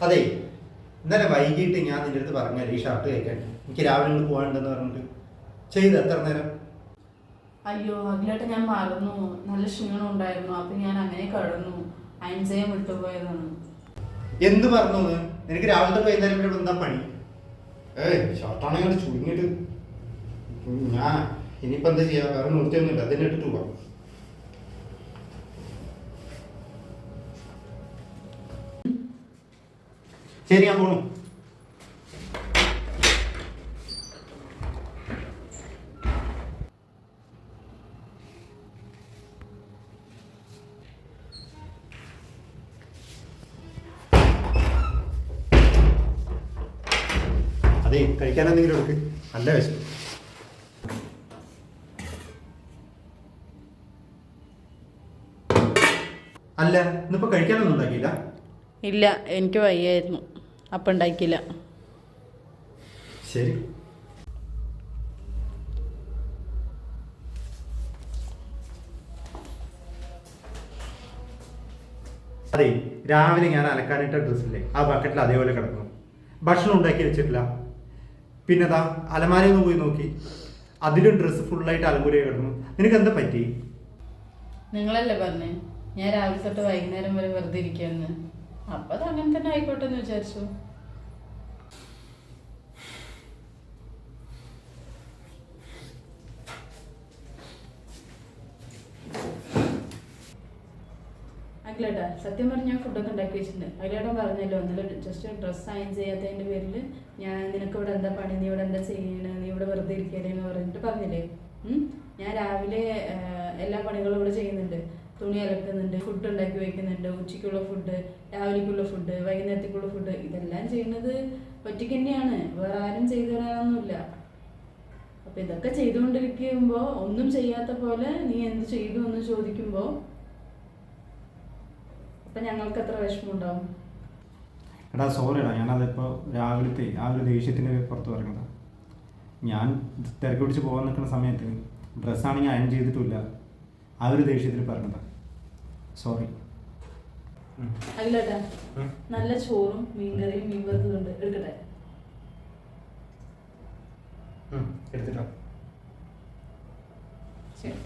അതെ, ഇന്നലെ വൈകിട്ട് ഞാൻ നിന്റെ അടുത്ത് പറഞ്ഞല്ലേ ഈ ഷർട്ട് കഴിക്കാൻ, എനിക്ക് രാവിലെ ഇങ്ങോട്ട് പോകാനുണ്ടെന്ന് പറഞ്ഞിട്ട് ചെയ്ത് എത്ര നേരം? അയ്യോ അതിലായിട്ട് ഞാൻ മറന്നു, നല്ല ക്ഷീണം ഉണ്ടായിരുന്നു, അപ്പൊ ഞാൻ അങ്ങനെ കടന്നു, അയൺ ചെയ്യാൻ വിട്ടുപോയതാണ്. എന്ത് പറഞ്ഞു? എനിക്ക് രാവിലെ തൊട്ട് വൈകുന്നേരം വരെ എന്താ പണി? ഷർട്ടാണെങ്കിൽ ചുരുങ്ങിട്ട് ഞാൻ ഇനിയിപ്പോ എന്താ ചെയ്യാ? വേറെ നിർത്തിയൊന്നുമില്ല, അതിനെ ഇട്ടിട്ട് പോവാം. ശരി, ഞാൻ പോണു. അതെ, കഴിക്കാൻ എന്തെങ്കിലും എടുക്ക്, നല്ല വിശപ്പ്. അല്ല, ഇന്നിപ്പോ കഴിക്കാനൊന്നും ഉണ്ടാക്കിയില്ല? ഇല്ല, എനിക്ക് വയ്യായിരുന്നു, അപ്പം ഉണ്ടാക്കിയില്ല. ശരി. അതെ, രാവിലെ ഞാൻ അലക്കാനിട്ട ഡ്രസ്സില്ലേ ആ ബക്കറ്റിൽ അതേപോലെ കിടക്കുന്നു. ഭക്ഷണം ഉണ്ടാക്കി വെച്ചിട്ടില്ല. പിന്നെ അതാ അലമാരയിൽ നിന്ന് പോയി നോക്കി, അതിലും ഡ്രസ്സ് ഫുള്ളായിട്ട് അലമുരയിൽ കിടന്നു. നിനക്ക് എന്താ പറ്റി? നിങ്ങളല്ലേ പറഞ്ഞേ ഞാൻ രാവിലെ തൊട്ട് വൈകുന്നേരം വരെ വെറുതെ ഇരിക്കുകയെന്ന്. അപ്പം അത് അങ്ങനെ തന്നെ ആയിക്കോട്ടെ എന്ന് വിചാരിച്ചു. അഖിലേട്ടാ, സത്യം പറഞ്ഞ് ഞാൻ ഫുഡൊക്കെ ഉണ്ടാക്കി വെച്ചിട്ടുണ്ട്. അഖിലേട്ടൻ പറഞ്ഞല്ലോ ഇന്നലെ ജസ്റ്റ് ഡ്രസ്സ് അയൺ ചെയ്യാത്തതിൻ്റെ പേരിൽ ഞാൻ നിനക്ക് ഇവിടെ എന്താ പണി, നീ ഇവിടെ എന്താ ചെയ്യണേ, നീ ഇവിടെ വെറുതെ ഇരിക്കല്ലേ എന്ന് പറഞ്ഞിട്ട് പറഞ്ഞില്ലേ. ഞാൻ രാവിലെ എല്ലാ പണികളും ഇവിടെ ചെയ്യുന്നുണ്ട്. തുണി അലക്കുന്നുണ്ട്, ഫുഡ് ഉണ്ടാക്കി വയ്ക്കുന്നുണ്ട്, ഉച്ചയ്ക്കുള്ള ഫുഡ്, രാവിലേക്കുള്ള ഫുഡ്, വൈകുന്നേരത്തേക്കുള്ള ഫുഡ്, ഇതെല്ലാം ചെയ്യുന്നത് ഒറ്റയ്ക്ക് തന്നെയാണ്, വേറെ ആരും ചെയ്തു തരാനൊന്നുമില്ല. അപ്പം ഇതൊക്കെ ചെയ്തുകൊണ്ടിരിക്കുമ്പോൾ ഒന്നും ചെയ്യാത്ത പോലെ നീ എന്ത് ചെയ്തു എന്ന് ചോദിക്കുമ്പോൾ അപ്പം ഞങ്ങൾക്ക് എത്ര വിഷമമുണ്ടാവും. എടാ സോറിടാ, ഞാനതിപ്പോൾ രാവിലത്തെ ആ ഒരു ദേഷ്യത്തിന് പുറത്ത് പറഞ്ഞതാണ്. ഞാൻ തിരക്ക് പിടിച്ച് പോകാൻ നിൽക്കുന്ന സമയത്ത് ഡ്രസ്സാണെങ്കിൽ അയൺ ചെയ്തിട്ടില്ല, ആ ഒരു ദേഷ്യത്തിൽ പറഞ്ഞതാണ്. സോറി. അഖിലേട്ടാ, നല്ല ചോറും മീൻകറിയും മീൻ വറുത്തതുണ്ട്, എടുക്കട്ടെ? എടുത്തിട്ടോ. ശരി.